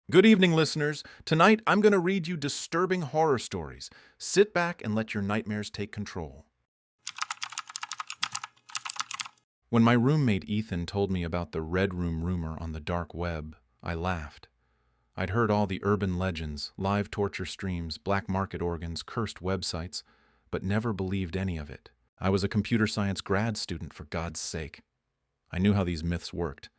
Good evening, listeners. Tonight, I'm going to read you disturbing horror stories. Sit back and let your nightmares take control. When my roommate Ethan told me about the Red Room rumor on the dark web, I laughed. I'd heard all the urban legends, live torture streams, black market organs, cursed websites, but never believed any of it. I was a computer science grad student, for God's sake. I knew how these myths worked.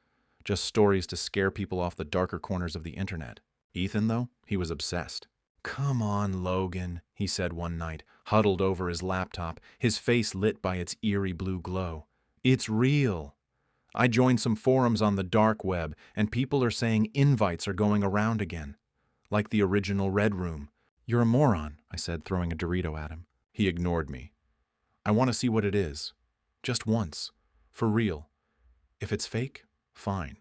Just stories to scare people off the darker corners of the internet. Ethan, though, he was obsessed. "Come on, Logan," he said one night, huddled over his laptop, his face lit by its eerie blue glow. "It's real. I joined some forums on the dark web, and people are saying invites are going around again. Like the original Red Room." "You're a moron," I said, throwing a Dorito at him. He ignored me. "I want to see what it is. Just once. For real. If it's fake, fine.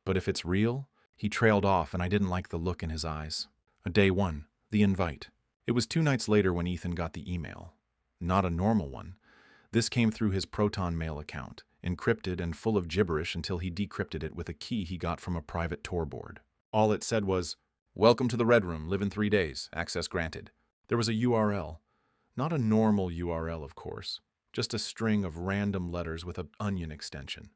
But if it's real," he trailed off, and I didn't like the look in his eyes. Day 1. The invite. It was 2 nights later when Ethan got the email. Not a normal one. This came through his Proton Mail account, encrypted and full of gibberish until he decrypted it with a key he got from a private Tor board. All it said was, "Welcome to the Red Room, live in 3 days, access granted." There was a URL. Not a normal URL, of course. Just a string of random letters with an onion extension.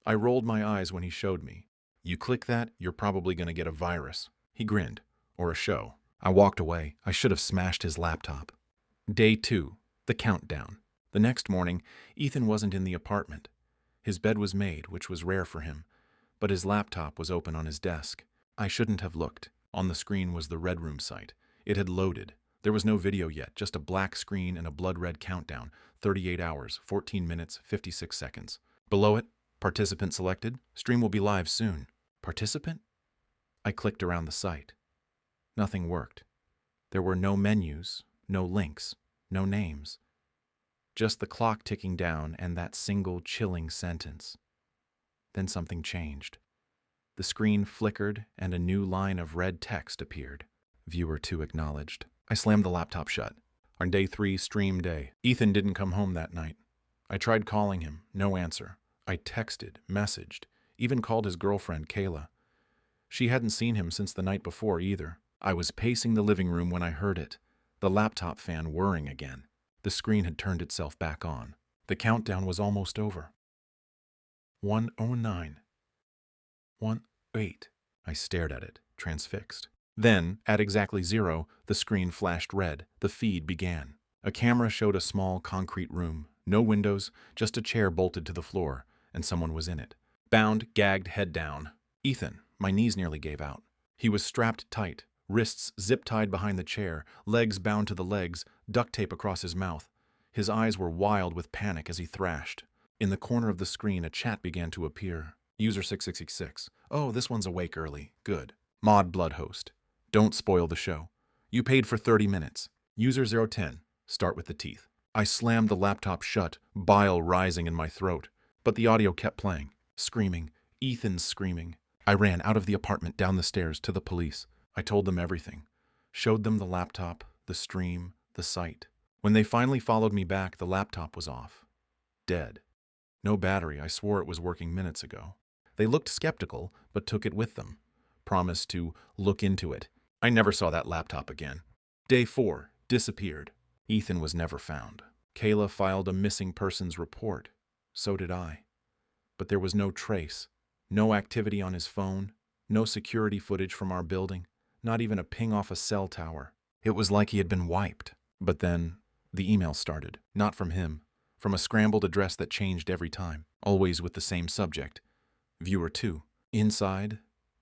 I rolled my eyes when he showed me. "You click that, you're probably going to get a virus." He grinned. Or a show. I walked away. I should have smashed his laptop. Day 2. The countdown. The next morning, Ethan wasn't in the apartment. His bed was made, which was rare for him, but his laptop was open on his desk. I shouldn't have looked. On the screen was the Red Room site. It had loaded. There was no video yet, just a black screen and a blood-red countdown. 38 hours, 14 minutes, 56 seconds. Below it, participant selected. Stream will be live soon. Participant? I clicked around the site. Nothing worked. There were no menus, no links, no names. Just the clock ticking down and that single chilling sentence. Then something changed. The screen flickered and a new line of red text appeared. Viewer 2 acknowledged. I slammed the laptop shut. On day 3, stream day. Ethan didn't come home that night. I tried calling him, no answer. I texted, messaged, even called his girlfriend, Kayla. She hadn't seen him since the night before either. I was pacing the living room when I heard it, the laptop fan whirring again. The screen had turned itself back on. The countdown was almost over. 1:09. 1:08. I stared at it, transfixed. Then, at exactly 0, the screen flashed red. The feed began. A camera showed a small concrete room. No windows, just a chair bolted to the floor, and someone was in it. Bound, gagged, head down. Ethan. My knees nearly gave out. He was strapped tight. Wrists zip-tied behind the chair, legs bound to the legs, duct tape across his mouth. His eyes were wild with panic as he thrashed. In the corner of the screen, a chat began to appear. User 6666. "Oh, this one's awake early. Good. Mod Bloodhost. Don't spoil the show. You paid for 30 minutes. User 010. Start with the teeth." I slammed the laptop shut, bile rising in my throat. But the audio kept playing. Screaming. Ethan's screaming. I ran out of the apartment, down the stairs, to the police. I told them everything. Showed them the laptop, the stream, the site. When they finally followed me back, the laptop was off. Dead. No battery. I swore it was working minutes ago. They looked skeptical, but took it with them. Promised to look into it. I never saw that laptop again. Day 4. Disappeared. Ethan was never found. Kayla filed a missing persons report. So did I. But there was no trace. No activity on his phone. No security footage from our building. Not even a ping off a cell tower. It was like he had been wiped. But then, the email started. Not from him. From a scrambled address that changed every time. Always with the same subject. Viewer 2. Inside,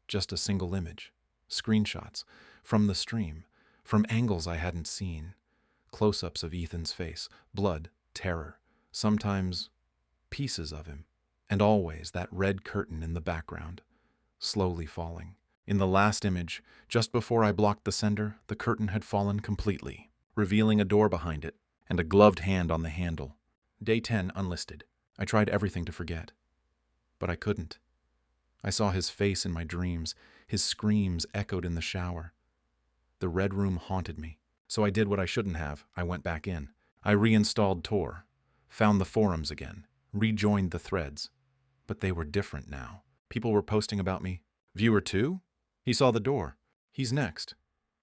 just a single image. Screenshots. From the stream. From angles I hadn't seen. Close-ups of Ethan's face. Blood. Terror. Sometimes pieces of him. And always that red curtain in the background. Slowly falling. In the last image, just before I blocked the sender, the curtain had fallen completely, revealing a door behind it and a gloved hand on the handle. Day 10, unlisted. I tried everything to forget. But I couldn't. I saw his face in my dreams. His screams echoed in the shower. The Red Room haunted me. So I did what I shouldn't have. I went back in. I reinstalled Tor. Found the forums again. Rejoined the threads. But they were different now. People were posting about me. Viewer 2? He saw the door. He's next.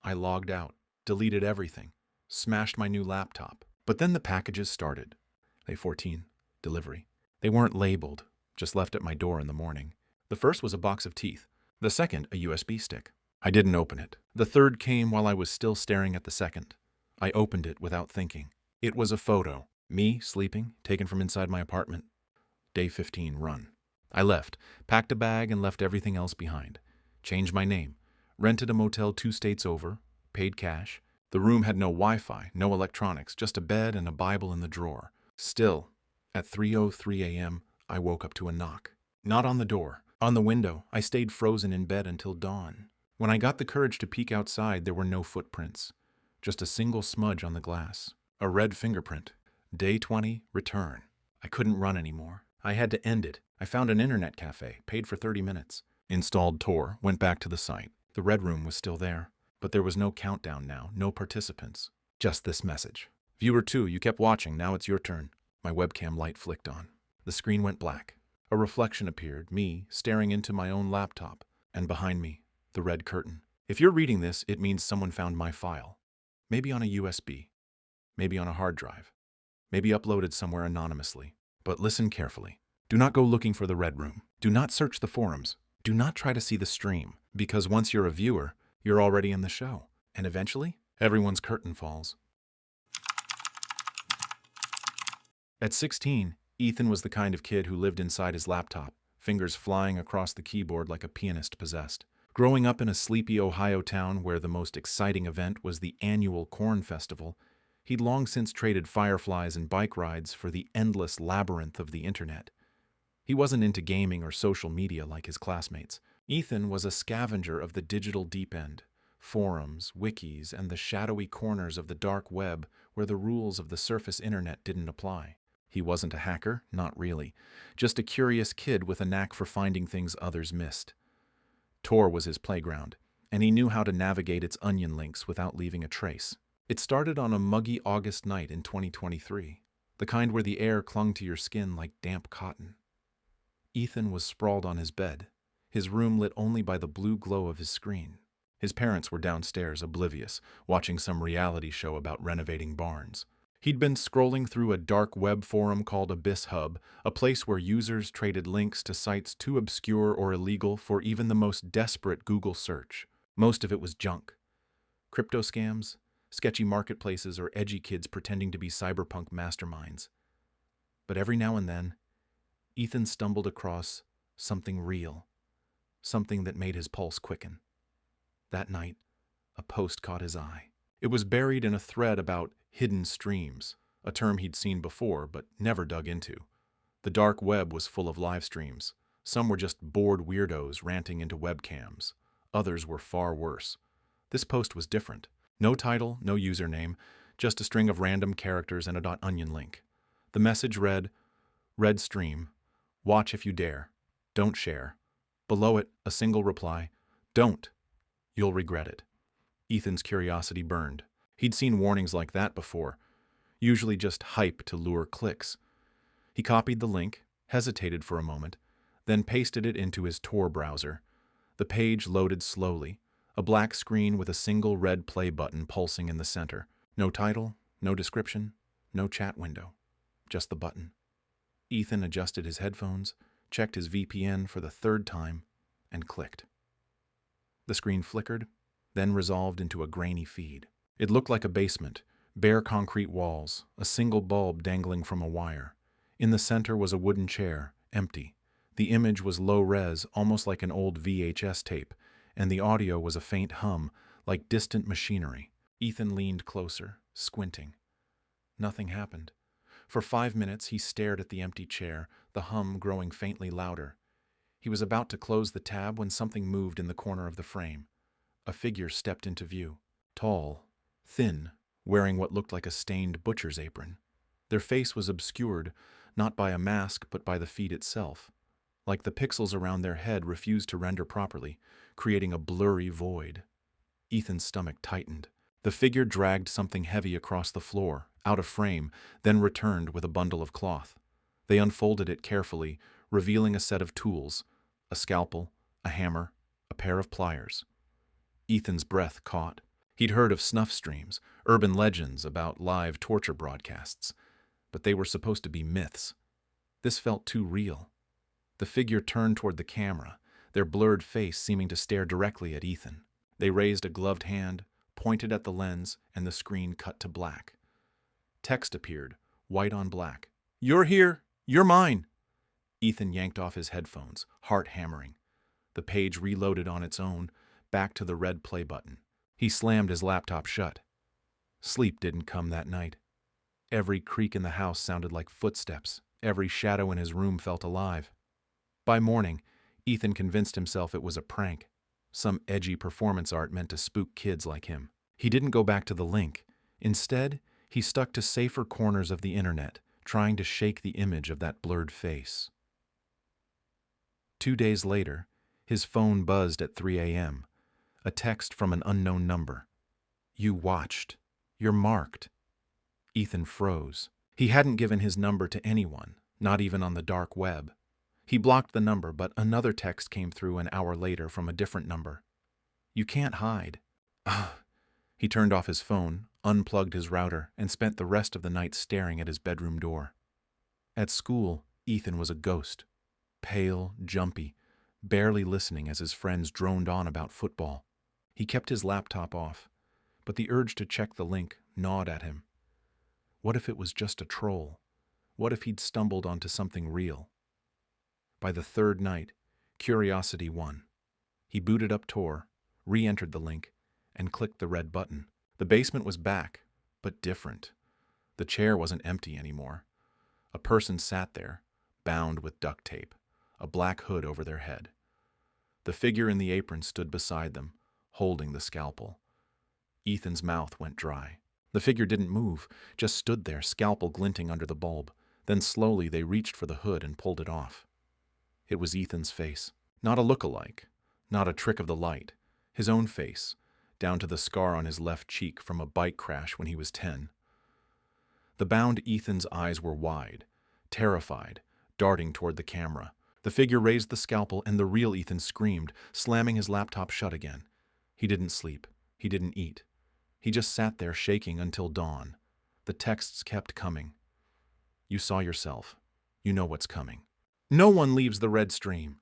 I logged out, deleted everything, smashed my new laptop. But then the packages started. They 14, delivery. They weren't labeled, just left at my door in the morning. The first was a box of teeth. The second, a USB stick. I didn't open it. The third came while I was still staring at the second. I opened it without thinking. It was a photo. Me, sleeping, taken from inside my apartment. Day 15, run. I left, packed a bag and left everything else behind. Changed my name. Rented a motel 2 states over. Paid cash. The room had no Wi-Fi, no electronics, just a bed and a Bible in the drawer. Still, at 3:03 a.m., I woke up to a knock. Not on the door. On the window. I stayed frozen in bed until dawn. When I got the courage to peek outside, there were no footprints. Just a single smudge on the glass. A red fingerprint. Day 20, return. I couldn't run anymore. I had to end it. I found an internet cafe, paid for 30 minutes. Installed Tor, went back to the site. The red room was still there. But there was no countdown now, no participants. Just this message. Viewer 2, you kept watching, now it's your turn. My webcam light flicked on. The screen went black. A reflection appeared, me, staring into my own laptop. And behind me, the red curtain. If you're reading this, it means someone found my file. Maybe on a USB. Maybe on a hard drive. Maybe uploaded somewhere anonymously. But listen carefully. Do not go looking for the red room. Do not search the forums. Do not try to see the stream, because once you're a viewer, you're already in the show. And eventually, everyone's curtain falls. At 16, Ethan was the kind of kid who lived inside his laptop, fingers flying across the keyboard like a pianist possessed. Growing up in a sleepy Ohio town where the most exciting event was the annual Corn Festival, he'd long since traded fireflies and bike rides for the endless labyrinth of the internet. He wasn't into gaming or social media like his classmates. Ethan was a scavenger of the digital deep end, forums, wikis, and the shadowy corners of the dark web where the rules of the surface internet didn't apply. He wasn't a hacker, not really, just a curious kid with a knack for finding things others missed. Tor was his playground, and he knew how to navigate its onion links without leaving a trace. It started on a muggy August night in 2023, the kind where the air clung to your skin like damp cotton. Ethan was sprawled on his bed, his room lit only by the blue glow of his screen. His parents were downstairs, oblivious, watching some reality show about renovating barns. He'd been scrolling through a dark web forum called Abyss Hub, a place where users traded links to sites too obscure or illegal for even the most desperate Google search. Most of it was junk. Crypto scams, sketchy marketplaces, or edgy kids pretending to be cyberpunk masterminds. But every now and then, Ethan stumbled across something real, something that made his pulse quicken. That night, a post caught his eye. It was buried in a thread about hidden streams, a term he'd seen before but never dug into. The dark web was full of live streams. Some were just bored weirdos ranting into webcams. Others were far worse. This post was different. No title, no username, just a string of random characters and a .onion link. The message read, "Red stream. Watch if you dare. Don't share." Below it, a single reply, "Don't. You'll regret it." Ethan's curiosity burned. He'd seen warnings like that before, usually just hype to lure clicks. He copied the link, hesitated for a moment, then pasted it into his Tor browser. The page loaded slowly, a black screen with a single red play button pulsing in the center. No title, no description, no chat window, just the button. Ethan adjusted his headphones, checked his VPN for the third time, and clicked. The screen flickered, then resolved into a grainy feed. It looked like a basement, bare concrete walls, a single bulb dangling from a wire. In the center was a wooden chair, empty. The image was low-res, almost like an old VHS tape, and the audio was a faint hum, like distant machinery. Ethan leaned closer, squinting. Nothing happened. For 5 minutes he stared at the empty chair, the hum growing faintly louder. He was about to close the tab when something moved in the corner of the frame. A figure stepped into view. Tall, thin, wearing what looked like a stained butcher's apron. Their face was obscured, not by a mask but by the feed itself. Like the pixels around their head refused to render properly, creating a blurry void. Ethan's stomach tightened. The figure dragged something heavy across the floor, out of frame, then returned with a bundle of cloth. They unfolded it carefully, revealing a set of tools, a scalpel, a hammer, a pair of pliers. Ethan's breath caught. He'd heard of snuff streams, urban legends about live torture broadcasts, but they were supposed to be myths. This felt too real. The figure turned toward the camera, their blurred face seeming to stare directly at Ethan. They raised a gloved hand, pointed at the lens, and the screen cut to black. Text appeared, white on black. "You're here. You're mine." Ethan yanked off his headphones, heart hammering. The page reloaded on its own, back to the red play button. He slammed his laptop shut. Sleep didn't come that night. Every creak in the house sounded like footsteps. Every shadow in his room felt alive. By morning, Ethan convinced himself it was a prank, some edgy performance art meant to spook kids like him. He didn't go back to the link. Instead, he stuck to safer corners of the internet, trying to shake the image of that blurred face. 2 days later, his phone buzzed at 3 a.m. A text from an unknown number. "You watched. You're marked." Ethan froze. He hadn't given his number to anyone, not even on the dark web. He blocked the number, but another text came through an hour later from a different number. "You can't hide." He turned off his phone, unplugged his router, and spent the rest of the night staring at his bedroom door. At school, Ethan was a ghost. Pale, jumpy, barely listening as his friends droned on about football. He kept his laptop off, but the urge to check the link gnawed at him. What if it was just a troll? What if he'd stumbled onto something real? By the third night, curiosity won. He booted up Tor, re-entered the link, and clicked the red button. The basement was back, but different. The chair wasn't empty anymore. A person sat there, bound with duct tape, a black hood over their head. The figure in the apron stood beside them, holding the scalpel. Ethan's mouth went dry. The figure didn't move, just stood there, scalpel glinting under the bulb. Then slowly they reached for the hood and pulled it off. It was Ethan's face. Not a look-alike, not a trick of the light. His own face, down to the scar on his left cheek from a bike crash when he was 10. The bound Ethan's eyes were wide, terrified, darting toward the camera. The figure raised the scalpel and the real Ethan screamed, slamming his laptop shut again. He didn't sleep. He didn't eat. He just sat there shaking until dawn. The texts kept coming. "You saw yourself. You know what's coming. No one leaves the red stream."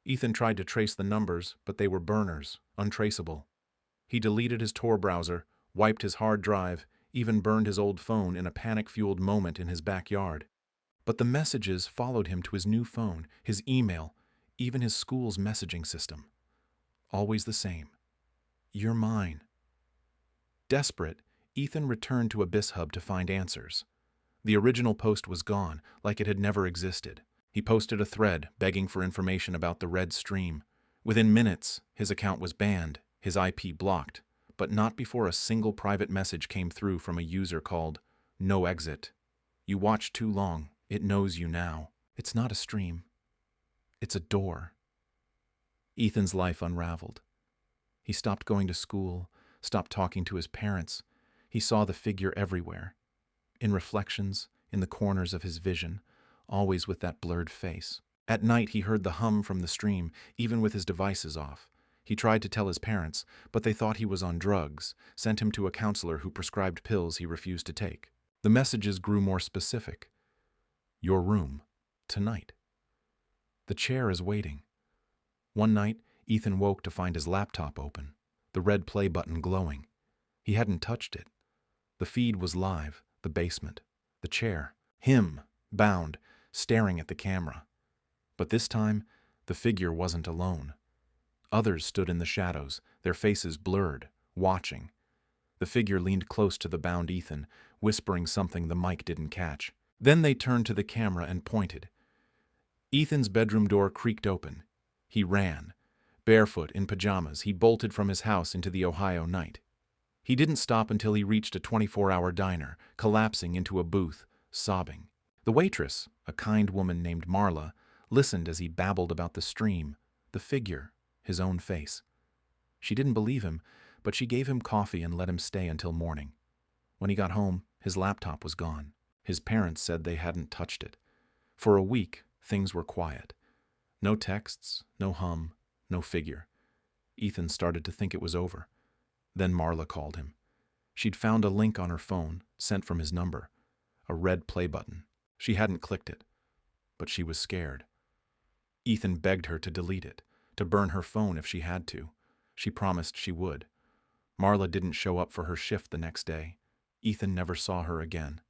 Ethan tried to trace the numbers, but they were burners, untraceable. He deleted his Tor browser, wiped his hard drive, even burned his old phone in a panic-fueled moment in his backyard. But the messages followed him to his new phone, his email, even his school's messaging system. Always the same. "You're mine." Desperate, Ethan returned to Abyss Hub to find answers. The original post was gone, like it had never existed. He posted a thread begging for information about the red stream. Within minutes, his account was banned, his IP blocked, but not before a single private message came through from a user called "No Exit." "You watched too long. It knows you now." It's not a stream. It's a door. Ethan's life unraveled. He stopped going to school, stopped talking to his parents. He saw the figure everywhere. In reflections, in the corners of his vision, always with that blurred face. At night he heard the hum from the stream, even with his devices off. He tried to tell his parents, but they thought he was on drugs, sent him to a counselor who prescribed pills he refused to take. The messages grew more specific. "Your room. Tonight. The chair is waiting." One night, Ethan woke to find his laptop open, the red play button glowing. He hadn't touched it. The feed was live, the basement, the chair, him, bound, staring at the camera. But this time, the figure wasn't alone. Others stood in the shadows, their faces blurred, watching. The figure leaned close to the bound Ethan, whispering something the mic didn't catch. Then they turned to the camera and pointed. Ethan's bedroom door creaked open. He ran. Barefoot, in pajamas, he bolted from his house into the Ohio night. He didn't stop until he reached a 24-hour diner, collapsing into a booth, sobbing. The waitress, a kind woman named Marla, listened as he babbled about the stream, the figure, his own face. She didn't believe him, but she gave him coffee and let him stay until morning. When he got home, his laptop was gone. His parents said they hadn't touched it. For a week, things were quiet. No texts, no hum, no figure. Ethan started to think it was over. Then Marla called him. She'd found a link on her phone, sent from his number. A red play button. She hadn't clicked it, but she was scared. Ethan begged her to delete it, to burn her phone if she had to. She promised she would. Marla didn't show up for her shift the next day. Ethan never saw her again.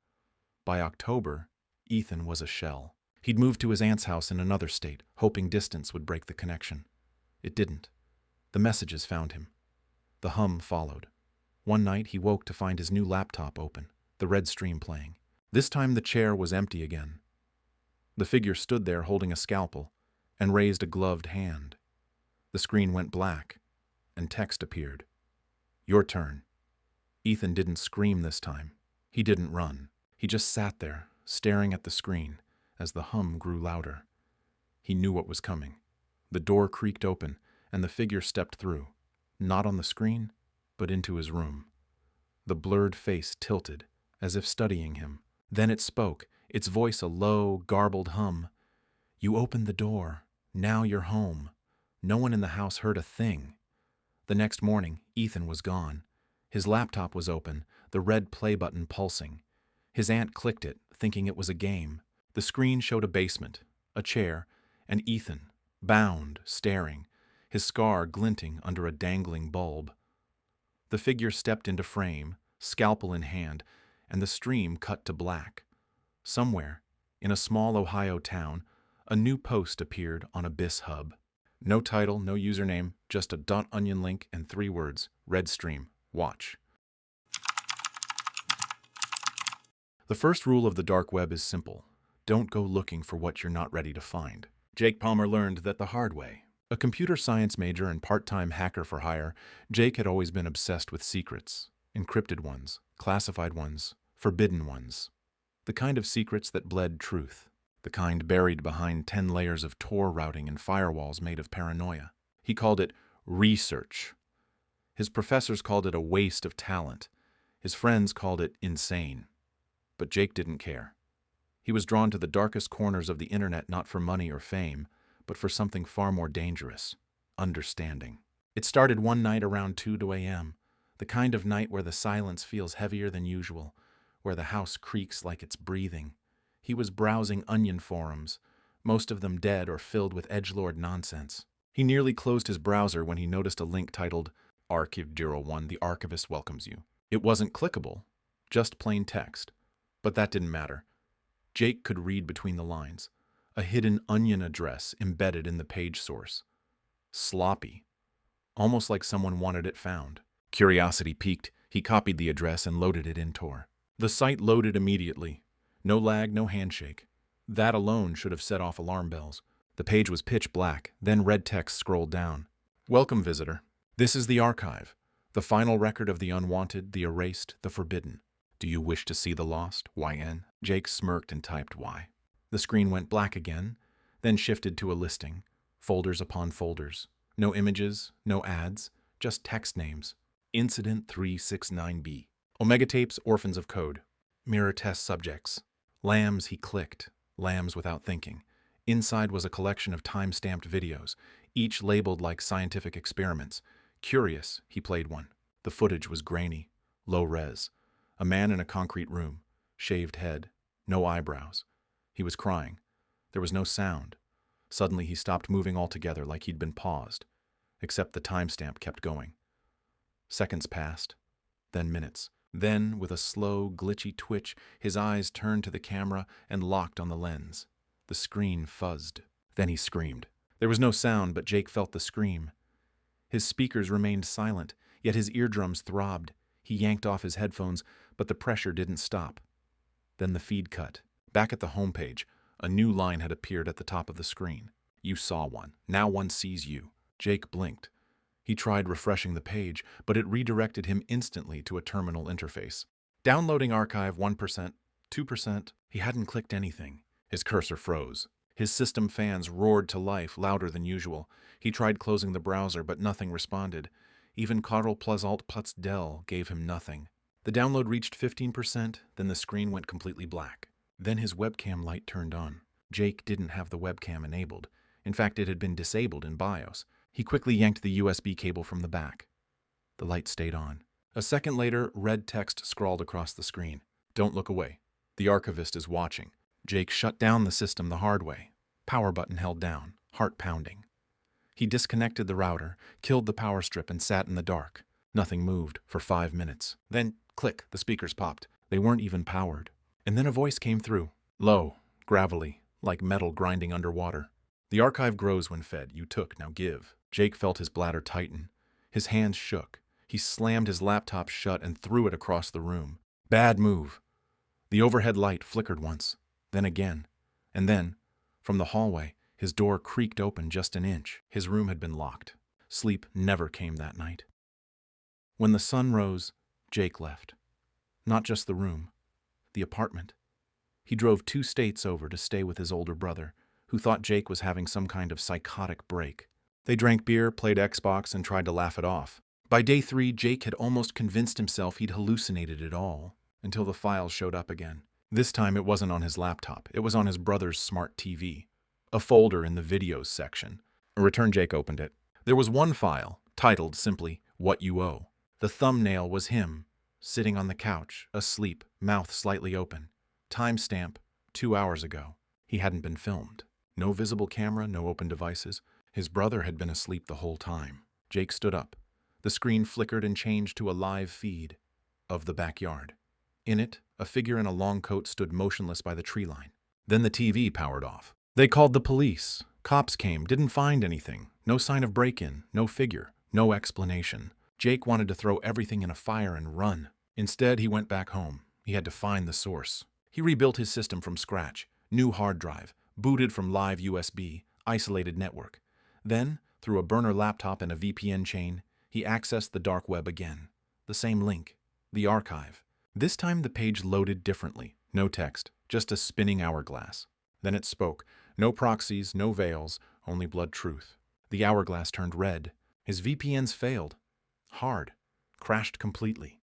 By October, Ethan was a shell. He'd moved to his aunt's house in another state, hoping distance would break the connection. It didn't. The messages found him. The hum followed. One night he woke to find his new laptop open, the red stream playing. This time the chair was empty again. The figure stood there holding a scalpel and raised a gloved hand. The screen went black, and text appeared. Your turn. Ethan didn't scream this time. He didn't run. He just sat there, staring at the screen as the hum grew louder. He knew what was coming. The door creaked open, and the figure stepped through, not on the screen, but into his room. The blurred face tilted, as if studying him. Then it spoke, its voice a low, garbled hum. You opened the door. Now you're home. No one in the house heard a thing. The next morning, Ethan was gone. His laptop was open, the red play button pulsing. His aunt clicked it, thinking it was a game. The screen showed a basement, a chair, and Ethan, bound, staring, his scar glinting under a dangling bulb. The figure stepped into frame, scalpel in hand, and the stream cut to black. Somewhere, in a small Ohio town, a new post appeared on Abyss Hub. No title, no username, just a .onion link and 3 words, Red Stream, watch. The first rule of the dark web is simple. Don't go looking for what you're not ready to find. Jake Palmer learned that the hard way. A computer science major and part-time hacker for hire, Jake had always been obsessed with secrets. Encrypted ones, classified ones, forbidden ones. The kind of secrets that bled truth. The kind buried behind 10 layers of Tor routing and firewalls made of paranoia. He called it research. His professors called it a waste of talent. His friends called it insane. But Jake didn't care. He was drawn to the darkest corners of the internet not for money or fame, but for something far more dangerous, understanding. It started one night around 2 a.m., the kind of night where the silence feels heavier than usual, where the house creaks like it's breathing. He was browsing Onion forums, most of them dead or filled with edgelord nonsense. He nearly closed his browser when he noticed a link titled, Archive01, the archivist welcomes you. It wasn't clickable, just plain text. But that didn't matter. Jake could read between the lines. A hidden Onion address embedded in the page source. Sloppy. Almost like someone wanted it found. Curiosity piqued, he copied the address and loaded it in Tor. The site loaded immediately. No lag, no handshake. That alone should have set off alarm bells. The page was pitch black, then red text scrolled down. Welcome, visitor. This is the archive, the final record of the unwanted, the erased, the forbidden. Do you wish to see the lost? YN? Jake smirked and typed Y. The screen went black again, then shifted to a listing. Folders upon folders. No images, no ads, just text names. Incident 369B. Omega Tapes, Orphans of Code. Mirror test subjects. Lambs he clicked. Lambs without thinking. Inside was a collection of time-stamped videos, each labeled like scientific experiments. Curious, he played one. The footage was grainy, low res. A man in a concrete room, shaved head, no eyebrows. He was crying. There was no sound. Suddenly he stopped moving altogether like he'd been paused, except the timestamp kept going. Seconds passed, then minutes. Then, with a slow, glitchy twitch, his eyes turned to the camera and locked on the lens. The screen fuzzed. Then he screamed. There was no sound, but Jake felt the scream. His speakers remained silent, yet his eardrums throbbed. He yanked off his headphones, but the pressure didn't stop. Then the feed cut. Back at the homepage, a new line had appeared at the top of the screen. You saw one. Now one sees you. Jake blinked. He tried refreshing the page, but it redirected him instantly to a terminal interface. Downloading archive 1%, 2%. He hadn't clicked anything. His cursor froze. His system fans roared to life, louder than usual. He tried closing the browser, but nothing responded. Even Ctrl+Alt+Del gave him nothing. The download reached 15%, then the screen went completely black. Then his webcam light turned on. Jake didn't have the webcam enabled. In fact, it had been disabled in BIOS. He quickly yanked the USB cable from the back. The light stayed on. A second later, red text scrawled across the screen. "Don't look away. The archivist is watching." Jake shut down the system the hard way. Power button held down, heart pounding. He disconnected the router, killed the power strip, and sat in the dark. Nothing moved for 5 minutes. Then, click, the speakers popped. They weren't even powered. And then a voice came through. Low, gravelly, like metal grinding underwater. "The archive grows when fed. You took, now give." Jake felt his bladder tighten. His hands shook. He slammed his laptop shut and threw it across the room. Bad move. The overhead light flickered once, then again, and then, from the hallway, his door creaked open just an inch. His room had been locked. Sleep never came that night. When the sun rose, Jake left. Not just the room, the apartment. He drove 2 states over to stay with his older brother, who thought Jake was having some kind of psychotic break. They drank beer, played Xbox, and tried to laugh it off. By day 3, Jake had almost convinced himself he'd hallucinated it all, until the files showed up again. This time it wasn't on his laptop, it was on his brother's smart TV. A folder in the videos section. A return Jake opened it. There was one file, titled simply, "What You Owe." The thumbnail was him, sitting on the couch, asleep, mouth slightly open. Timestamp, 2 hours ago. He hadn't been filmed. No visible camera, no open devices. His brother had been asleep the whole time. Jake stood up. The screen flickered and changed to a live feed of the backyard. In it, a figure in a long coat stood motionless by the tree line. Then the TV powered off. They called the police. Cops came, didn't find anything. No sign of break-in, no figure, no explanation. Jake wanted to throw everything in a fire and run. Instead, he went back home. He had to find the source. He rebuilt his system from scratch. New hard drive, booted from live USB, isolated network. Then, through a burner laptop and a VPN chain, he accessed the dark web again. The same link. The archive. This time the page loaded differently. No text, just a spinning hourglass. Then it spoke. No proxies, no veils, only blood truth. The hourglass turned red. His VPNs failed. Hard. Crashed completely.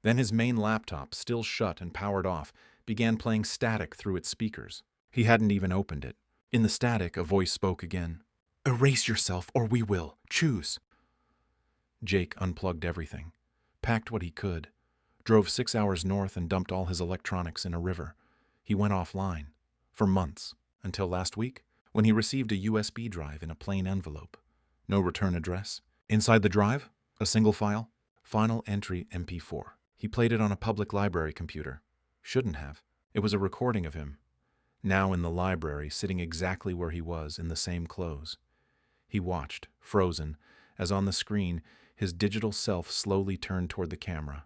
Then his main laptop, still shut and powered off, began playing static through its speakers. He hadn't even opened it. In the static, a voice spoke again. "Erase yourself, or we will. Choose." Jake unplugged everything, packed what he could, drove 6 hours north and dumped all his electronics in a river. He went offline. For months. Until last week, when he received a USB drive in a plain envelope. No return address. Inside the drive, a single file. Final entry MP4. He played it on a public library computer. Shouldn't have. It was a recording of him. Now in the library, sitting exactly where he was, in the same clothes. He watched, frozen, as on the screen, his digital self slowly turned toward the camera.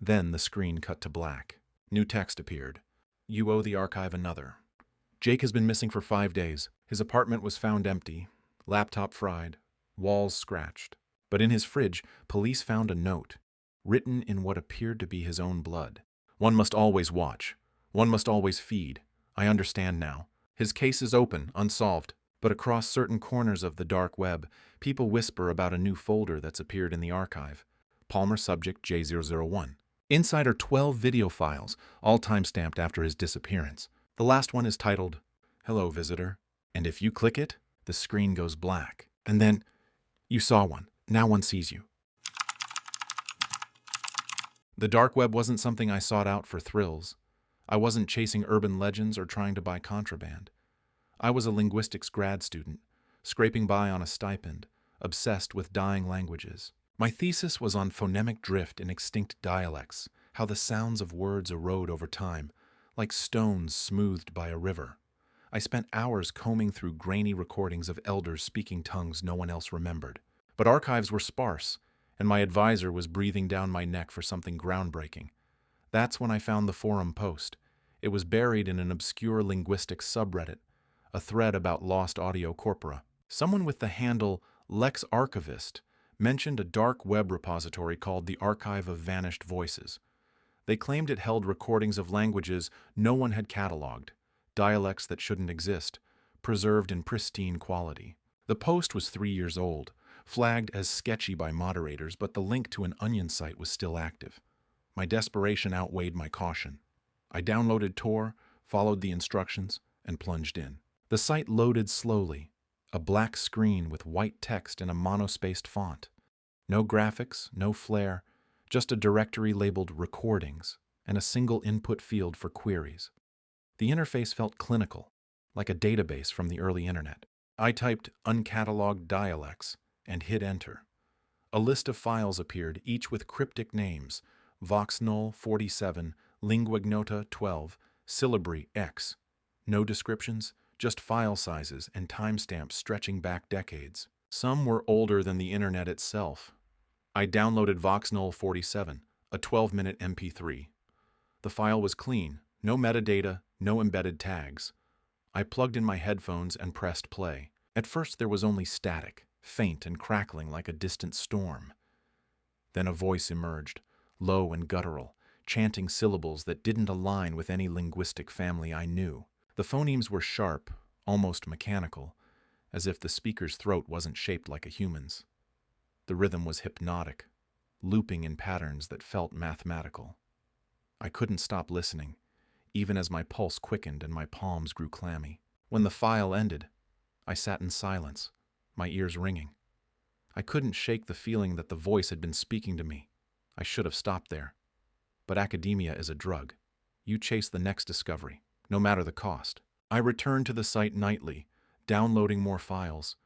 Then the screen cut to black. New text appeared. "You owe the archive another." Jake has been missing for 5 days. His apartment was found empty, laptop fried, walls scratched. But in his fridge, police found a note, written in what appeared to be his own blood. "One must always watch. One must always feed. I understand now. His case is open, unsolved. But across certain corners of the dark web, people whisper about a new folder that's appeared in the archive. Palmer subject J001. Inside are 12 video files, all timestamped after his disappearance. The last one is titled, "Hello, Visitor." And if you click it, the screen goes black. And then, you saw one. Now one sees you. The dark web wasn't something I sought out for thrills. I wasn't chasing urban legends or trying to buy contraband. I was a linguistics grad student, scraping by on a stipend, obsessed with dying languages. My thesis was on phonemic drift in extinct dialects, how the sounds of words erode over time, like stones smoothed by a river. I spent hours combing through grainy recordings of elders speaking tongues no one else remembered. But archives were sparse, and my advisor was breathing down my neck for something groundbreaking. That's when I found the forum post. It was buried in an obscure linguistics subreddit, a thread about lost audio corpora. Someone with the handle LexArchivist mentioned a dark web repository called the Archive of Vanished Voices. They claimed it held recordings of languages no one had cataloged, dialects that shouldn't exist, preserved in pristine quality. The post was 3 years old, flagged as sketchy by moderators, but the link to an Onion site was still active. My desperation outweighed my caution. I downloaded Tor, followed the instructions, and plunged in. The site loaded slowly. A black screen with white text in a monospaced font. No graphics, no flair, just a directory labeled Recordings and a single input field for queries. The interface felt clinical, like a database from the early internet. I typed uncatalogued dialects and hit enter. A list of files appeared, each with cryptic names: Voxnull 47, Linguignota 12, Syllabary X. No descriptions, just file sizes and timestamps stretching back decades. Some were older than the internet itself. I downloaded Voxnull 47, a 12-minute MP3. The file was clean, no metadata, no embedded tags. I plugged in my headphones and pressed play. At first there was only static, faint and crackling like a distant storm. Then a voice emerged, low and guttural, chanting syllables that didn't align with any linguistic family I knew. The phonemes were sharp, almost mechanical, as if the speaker's throat wasn't shaped like a human's. The rhythm was hypnotic, looping in patterns that felt mathematical. I couldn't stop listening, even as my pulse quickened and my palms grew clammy. When the file ended, I sat in silence, my ears ringing. I couldn't shake the feeling that the voice had been speaking to me. I should have stopped there. But academia is a drug. You chase the next discovery, no matter the cost. I returned to the site nightly, downloading more files.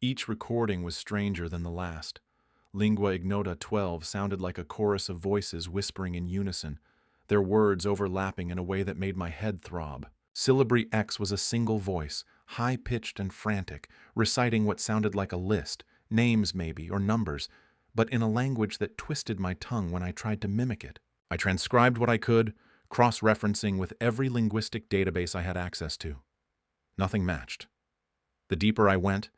Each recording was stranger than the last. Lingua Ignota 12 sounded like a chorus of voices whispering in unison, their words overlapping in a way that made my head throb. Syllabary X was a single voice, high-pitched and frantic, reciting what sounded like a list, names maybe, or numbers, but in a language that twisted my tongue when I tried to mimic it. I transcribed what I could, cross-referencing with every linguistic database I had access to. Nothing matched. The deeper I went,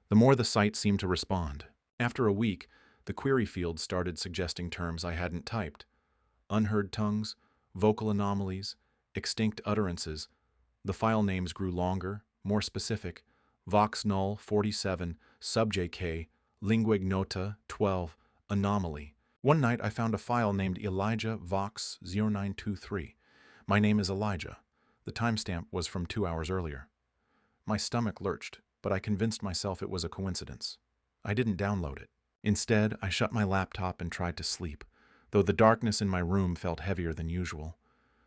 the more the site seemed to respond. After a week, the query field started suggesting terms I hadn't typed. Unheard tongues, vocal anomalies, extinct utterances. The file names grew longer, more specific: Voxnull 47, SubJK, Linguignota 12, Anomaly. One night I found a file named Elijah Vox 0923. My name is Elijah. The timestamp was from 2 hours earlier. My stomach lurched, but I convinced myself it was a coincidence. I didn't download it. Instead, I shut my laptop and tried to sleep, though the darkness in my room felt heavier than usual.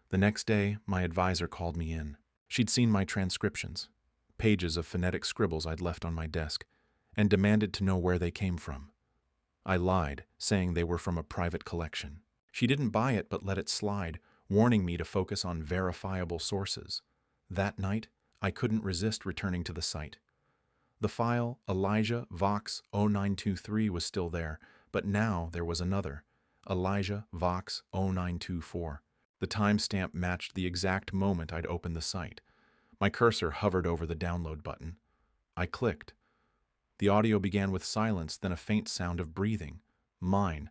The next day, my advisor called me in. She'd seen my transcriptions, pages of phonetic scribbles I'd left on my desk, and demanded to know where they came from. I lied, saying they were from a private collection. She didn't buy it but let it slide, warning me to focus on verifiable sources. That night, I couldn't resist returning to the site. The file Elijah Vox 0923 was still there, but now there was another, Elijah Vox 0924. The timestamp matched the exact moment I'd opened the site. My cursor hovered over the download button. I clicked. The audio began with silence, then a faint sound of breathing. Mine.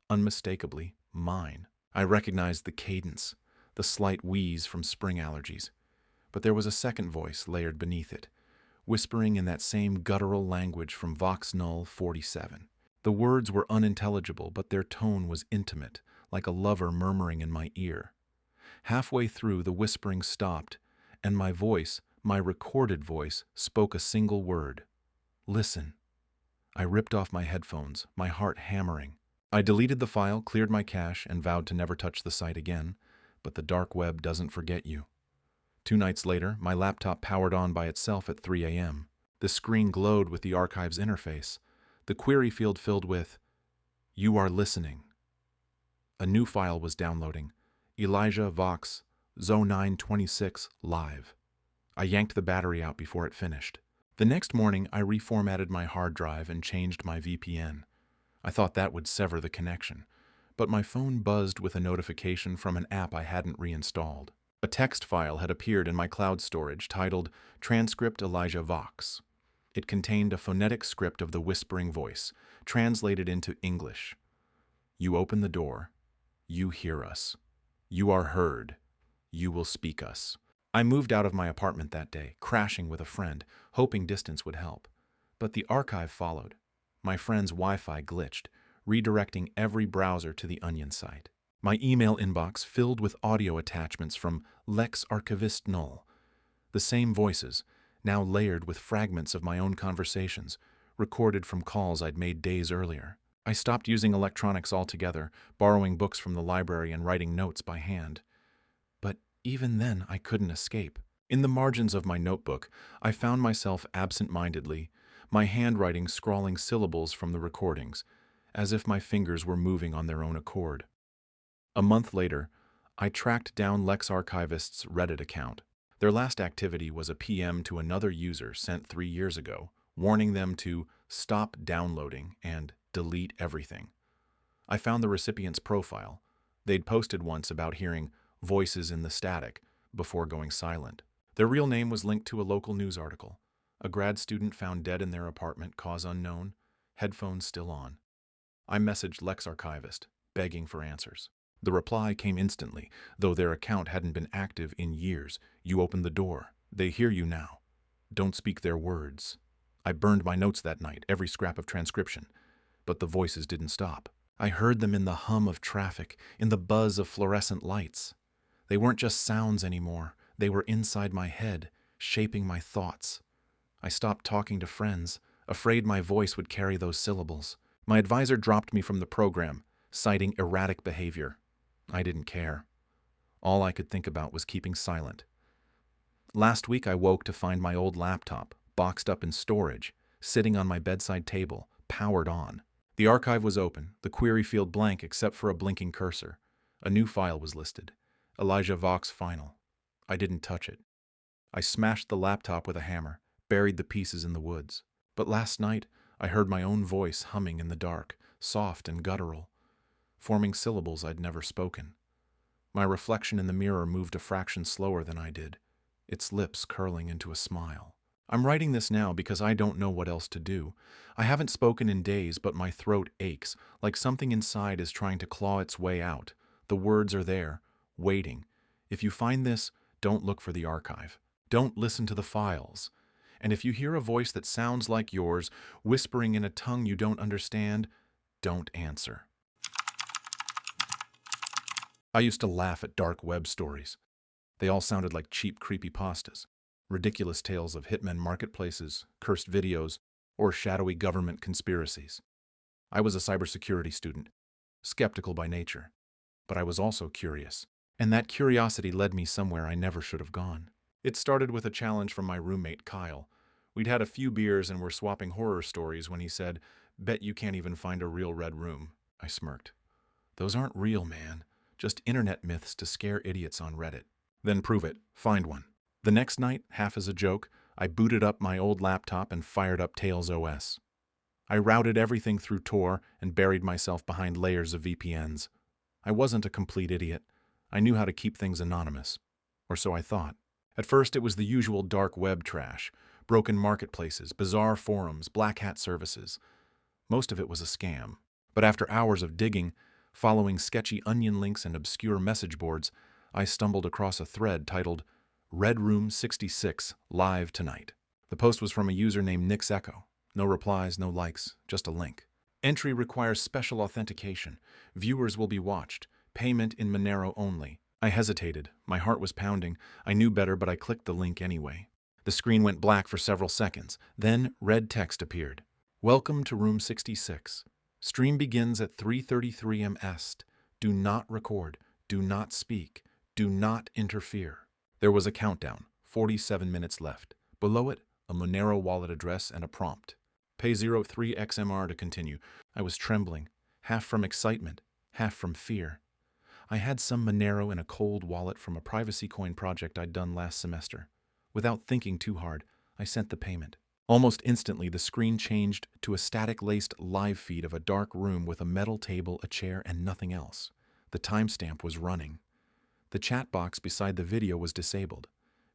Unmistakably mine. I recognized the cadence, the slight wheeze from spring allergies. But there was a second voice layered beneath it, whispering in that same guttural language from Voxnull 47. The words were unintelligible, but their tone was intimate, like a lover murmuring in my ear. Halfway through, the whispering stopped, and my voice, my recorded voice, spoke a single word. Listen. I ripped off my headphones, my heart hammering. I deleted the file, cleared my cache, and vowed to never touch the site again, but the dark web doesn't forget you. 2 nights later, my laptop powered on by itself at 3 a.m. The screen glowed with the archive's interface, the query field filled with, "You are listening." A new file was downloading, Elijah Vox 0926 live. I yanked the battery out before it finished. The next morning, I reformatted my hard drive and changed my VPN. I thought that would sever the connection, but my phone buzzed with a notification from an app I hadn't reinstalled. A text file had appeared in my cloud storage titled Transcript Elijah Vox. It contained a phonetic script of the whispering voice, translated into English. You open the door. You hear us. You are heard. You will speak us. I moved out of my apartment that day, crashing with a friend, hoping distance would help. But the archive followed. My friend's Wi-Fi glitched, redirecting every browser to the Onion site. My email inbox filled with audio attachments from Lex Archivist Null. The same voices, now layered with fragments of my own conversations, recorded from calls I'd made days earlier. I stopped using electronics altogether, borrowing books from the library and writing notes by hand. But even then, I couldn't escape. In the margins of my notebook, I found myself absent-mindedly, my handwriting scrawling syllables from the recordings, as if my fingers were moving on their own accord. A month later, I tracked down Lex Archivist's Reddit account. Their last activity was a PM to another user sent 3 years ago, warning them to stop downloading and delete everything. I found the recipient's profile. They'd posted once about hearing voices in the static before going silent. Their real name was linked to a local news article. A grad student found dead in their apartment, cause unknown, headphones still on. I messaged Lex Archivist, begging for answers. The reply came instantly, though their account hadn't been active in years. You opened the door. They hear you now. Don't speak their words. I burned my notes that night, every scrap of transcription. But the voices didn't stop. I heard them in the hum of traffic, in the buzz of fluorescent lights. They weren't just sounds anymore. They were inside my head, shaping my thoughts. I stopped talking to friends, afraid my voice would carry those syllables. My advisor dropped me from the program, citing erratic behavior. I didn't care. All I could think about was keeping silent. Last week I woke to find my old laptop, boxed up in storage, sitting on my bedside table, powered on. The archive was open, the query field blank except for a blinking cursor. A new file was listed, Elijah Vox Final. I didn't touch it. I smashed the laptop with a hammer, buried the pieces in the woods. But last night, I heard my own voice humming in the dark, soft and guttural, forming syllables I'd never spoken. My reflection in the mirror moved a fraction slower than I did, its lips curling into a smile. I'm writing this now because I don't know what else to do. I haven't spoken in days, but my throat aches, like something inside is trying to claw its way out. The words are there, waiting. If you find this, don't look for the archive. Don't listen to the files. And if you hear a voice that sounds like yours, whispering in a tongue you don't understand, don't answer. I used to laugh at dark web stories. They all sounded like cheap creepypastas, ridiculous tales of hitmen marketplaces, cursed videos, or shadowy government conspiracies. I was a cybersecurity student, skeptical by nature, but I was also curious. And that curiosity led me somewhere I never should have gone. It started with a challenge from my roommate, Kyle. We'd had a few beers and were swapping horror stories when he said, "Bet you can't even find a real red room." I smirked. "Those aren't real, man. Just internet myths to scare idiots on Reddit." "Then prove it. Find one." The next night, half as a joke, I booted up my old laptop and fired up Tails OS. I routed everything through Tor and buried myself behind layers of VPNs. I wasn't a complete idiot. I knew how to keep things anonymous. Or so I thought. At first, it was the usual dark web trash, broken marketplaces, bizarre forums, black hat services. Most of it was a scam. But after hours of digging, following sketchy onion links and obscure message boards, I stumbled across a thread titled Red Room 66 Live Tonight. The post was from a user named Nick's Echo. No replies, no likes, just a link. Entry requires special authentication. Viewers will be watched. Payment in Monero only. I hesitated. My heart was pounding. I knew better, but I clicked the link anyway. The screen went black for several seconds. Then red text appeared. Welcome to Room 66. Stream begins at 3:33 M.S. Do not record. Do not speak. Do not interfere. There was a countdown. 47 minutes left. Below it, a Monero wallet address and a prompt. Pay 03 XMR to continue. I was trembling, half from excitement, half from fear. I had some Monero in a cold wallet from a privacy coin project I'd done last semester. Without thinking too hard, I sent the payment. Almost instantly, the screen changed to a static-laced live feed of a dark room with a metal table, a chair, and nothing else. The timestamp was running. The chat box beside the video was disabled.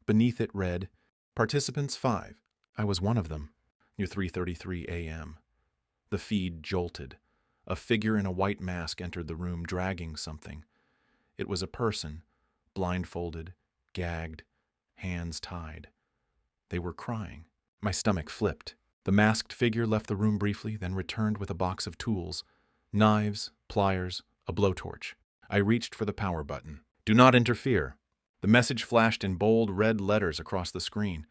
Beneath it read, Participants 5. I was one of them. Near 3:33 a.m. The feed jolted. A figure in a white mask entered the room, dragging something. It was a person, blindfolded, gagged, hands tied. They were crying. My stomach flipped. The masked figure left the room briefly, then returned with a box of tools, knives, pliers, a blowtorch. I reached for the power button. Do not interfere. The message flashed in bold red letters across the screen.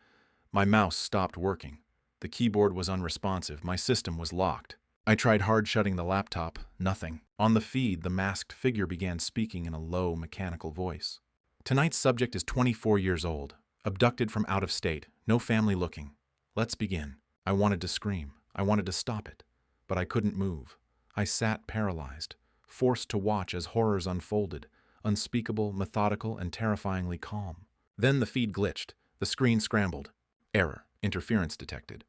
My mouse stopped working. The keyboard was unresponsive. My system was locked. I tried hard shutting the laptop. Nothing. On the feed, the masked figure began speaking in a low, mechanical voice. Tonight's subject is 24 years old, abducted from out of state, no family looking. Let's begin. I wanted to scream. I wanted to stop it. But I couldn't move. I sat paralyzed, forced to watch as horrors unfolded, unspeakable, methodical, and terrifyingly calm. Then the feed glitched. The screen scrambled. Error. Interference detected.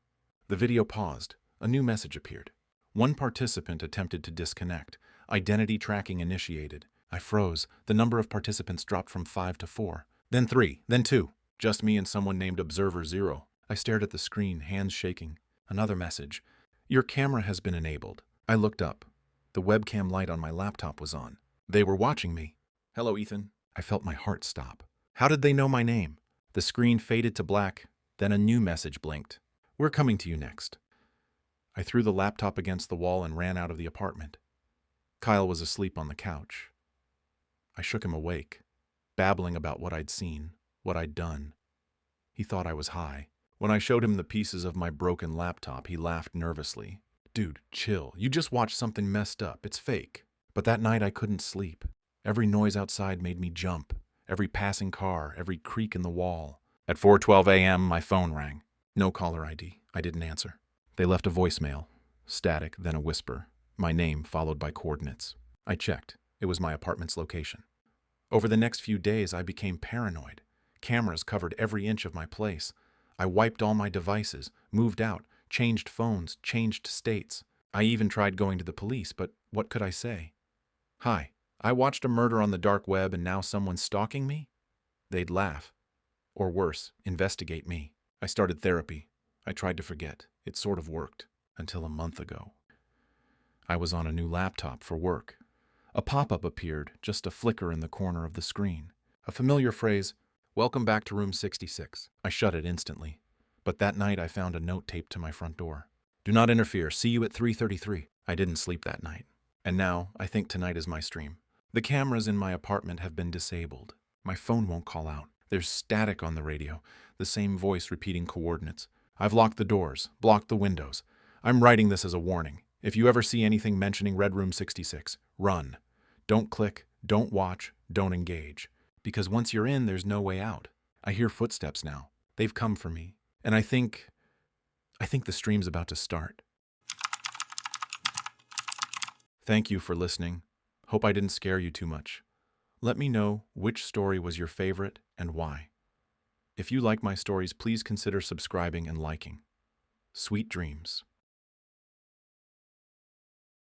The video paused. A new message appeared. One participant attempted to disconnect. Identity tracking initiated. I froze. The number of participants dropped from 5 to 4. Then 3. Then 2. Just me and someone named Observer 0. I stared at the screen, hands shaking. Another message. Your camera has been enabled. I looked up. The webcam light on my laptop was on. They were watching me. Hello, Ethan. I felt my heart stop. How did they know my name? The screen faded to black. Then a new message blinked. We're coming to you next. I threw the laptop against the wall and ran out of the apartment. Kyle was asleep on the couch. I shook him awake, babbling about what I'd seen, what I'd done. He thought I was high. When I showed him the pieces of my broken laptop, he laughed nervously. Dude, chill. You just watched something messed up. It's fake. But that night I couldn't sleep. Every noise outside made me jump. Every passing car, every creak in the wall. At 4:12 a.m., my phone rang. No caller ID. I didn't answer. They left a voicemail. Static, then a whisper. My name followed by coordinates. I checked. It was my apartment's location. Over the next few days, I became paranoid. Cameras covered every inch of my place. I wiped all my devices, moved out, changed phones, changed states. I even tried going to the police, but what could I say? Hi, I watched a murder on the dark web and now someone's stalking me? They'd laugh. Or worse, investigate me. I started therapy. I tried to forget. It sort of worked. Until a month ago. I was on a new laptop for work. A pop-up appeared, just a flicker in the corner of the screen. A familiar phrase, "Welcome back to room 66. I shut it instantly. But that night I found a note taped to my front door. Do not interfere. See you at 3:33. I didn't sleep that night. And now, I think tonight is my stream. The cameras in my apartment have been disabled. My phone won't call out. There's static on the radio, the same voice repeating coordinates. I've locked the doors, blocked the windows. I'm writing this as a warning. If you ever see anything mentioning Red Room 66, run. Don't click, don't watch, don't engage. Because once you're in, there's no way out. I hear footsteps now. They've come for me. And I think the stream's about to start. Thank you for listening. Hope I didn't scare you too much. Let me know which story was your favorite and why. If you like my stories, please consider subscribing and liking. Sweet dreams.